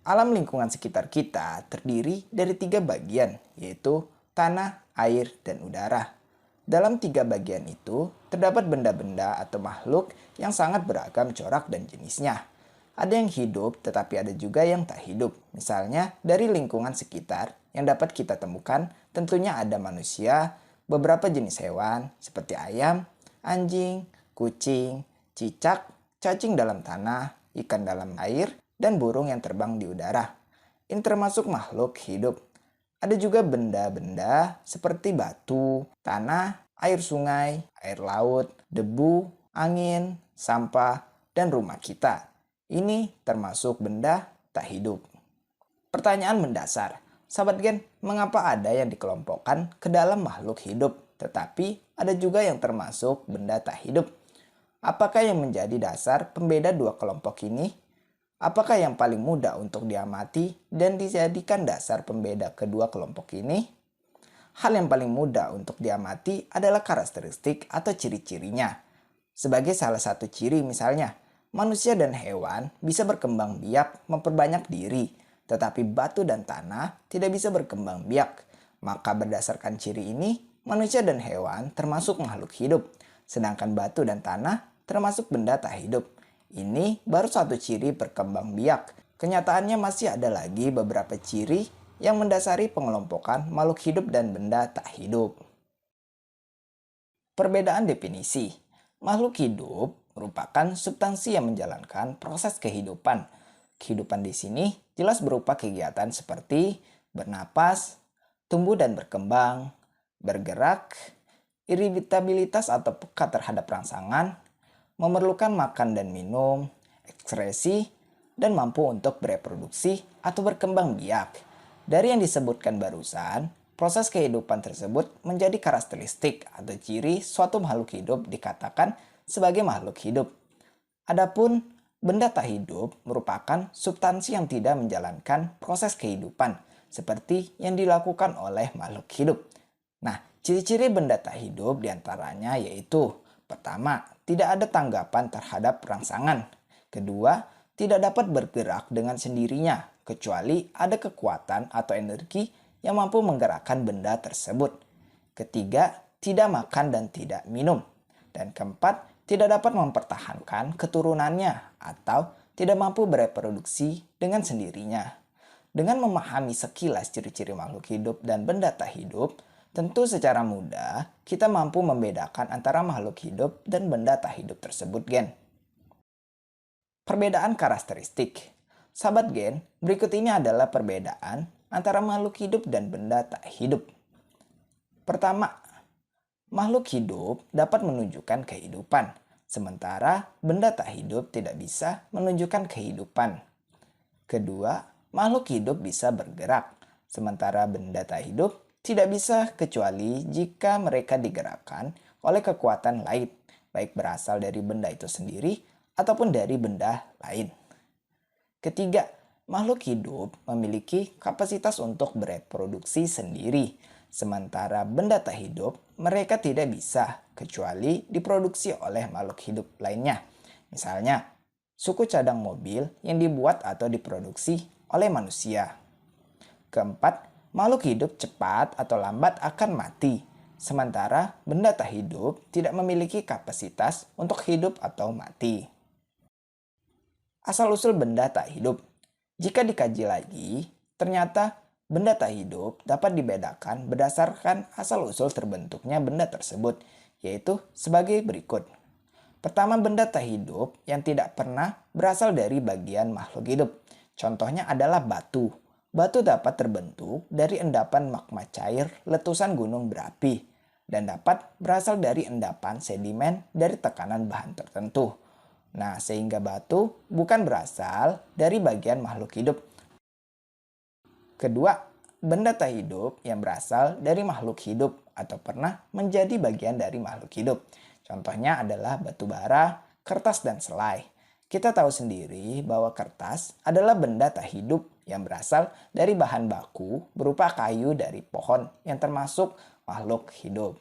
Alam lingkungan sekitar kita terdiri dari tiga bagian, yaitu tanah, air, dan udara. Dalam tiga bagian itu, terdapat benda-benda atau makhluk yang sangat beragam corak dan jenisnya. Ada yang hidup, tetapi ada juga yang tak hidup. Misalnya, dari lingkungan sekitar yang dapat kita temukan, tentunya ada manusia, beberapa jenis hewan seperti ayam, anjing, kucing, cicak, cacing dalam tanah, ikan dalam air, dan burung yang terbang di udara. Ini termasuk makhluk hidup. Ada juga benda-benda seperti batu, tanah, air sungai, air laut, debu, angin, sampah, dan rumah kita. Ini termasuk benda tak hidup. Pertanyaan mendasar, sahabat Gen, mengapa ada yang dikelompokkan ke dalam makhluk hidup, tetapi ada juga yang termasuk benda tak hidup? Apakah yang menjadi dasar pembeda dua kelompok ini? Apakah yang paling mudah untuk diamati dan dijadikan dasar pembeda kedua kelompok ini? Hal yang paling mudah untuk diamati adalah karakteristik atau ciri-cirinya. Sebagai salah satu ciri misalnya, manusia dan hewan bisa berkembang biak memperbanyak diri, tetapi batu dan tanah tidak bisa berkembang biak. Maka berdasarkan ciri ini, manusia dan hewan termasuk makhluk hidup, sedangkan batu dan tanah termasuk benda tak hidup. Ini baru satu ciri berkembang biak. Kenyataannya masih ada lagi beberapa ciri yang mendasari pengelompokan makhluk hidup dan benda tak hidup. Perbedaan definisi. Makhluk hidup merupakan substansi yang menjalankan proses kehidupan. Kehidupan di sini jelas berupa kegiatan seperti bernapas, tumbuh dan berkembang, bergerak, iritabilitas atau peka terhadap rangsangan, memerlukan makan dan minum, ekskresi, dan mampu untuk bereproduksi atau berkembang biak. Dari yang disebutkan barusan, proses kehidupan tersebut menjadi karakteristik atau ciri suatu makhluk hidup dikatakan sebagai makhluk hidup. Adapun benda tak hidup merupakan substansi yang tidak menjalankan proses kehidupan seperti yang dilakukan oleh makhluk hidup. Nah, ciri-ciri benda tak hidup diantaranya yaitu: pertama, tidak ada tanggapan terhadap rangsangan. Kedua, tidak dapat bergerak dengan sendirinya, kecuali ada kekuatan atau energi yang mampu menggerakkan benda tersebut. Ketiga, tidak makan dan tidak minum. Dan keempat, tidak dapat mempertahankan keturunannya atau tidak mampu bereproduksi dengan sendirinya. Dengan memahami sekilas ciri-ciri makhluk hidup dan benda tak hidup, tentu secara mudah kita mampu membedakan antara makhluk hidup dan benda tak hidup tersebut, Gen. Perbedaan karakteristik. Sahabat Gen, berikut ini adalah perbedaan antara makhluk hidup dan benda tak hidup. Pertama, makhluk hidup dapat menunjukkan kehidupan, sementara benda tak hidup tidak bisa menunjukkan kehidupan. Kedua, makhluk hidup bisa bergerak, sementara benda tak hidup tidak bisa kecuali jika mereka digerakkan oleh kekuatan lain, baik berasal dari benda itu sendiri ataupun dari benda lain. Ketiga, makhluk hidup memiliki kapasitas untuk bereproduksi sendiri, sementara benda tak hidup mereka tidak bisa kecuali diproduksi oleh makhluk hidup lainnya. Misalnya, suku cadang mobil yang dibuat atau diproduksi oleh manusia. Keempat, makhluk hidup cepat atau lambat akan mati, sementara benda tak hidup tidak memiliki kapasitas untuk hidup atau mati. Asal-usul benda tak hidup. Jika dikaji lagi, ternyata benda tak hidup dapat dibedakan berdasarkan asal-usul terbentuknya benda tersebut, yaitu sebagai berikut. Pertama, benda tak hidup yang tidak pernah berasal dari bagian makhluk hidup. Contohnya adalah batu. Batu dapat terbentuk dari endapan magma cair letusan gunung berapi dan dapat berasal dari endapan sedimen dari tekanan bahan tertentu. Nah, sehingga batu bukan berasal dari bagian makhluk hidup. Kedua, benda tak hidup yang berasal dari makhluk hidup atau pernah menjadi bagian dari makhluk hidup. Contohnya adalah batu bara, kertas, dan selai. Kita tahu sendiri bahwa kertas adalah benda tak hidup yang berasal dari bahan baku berupa kayu dari pohon yang termasuk makhluk hidup.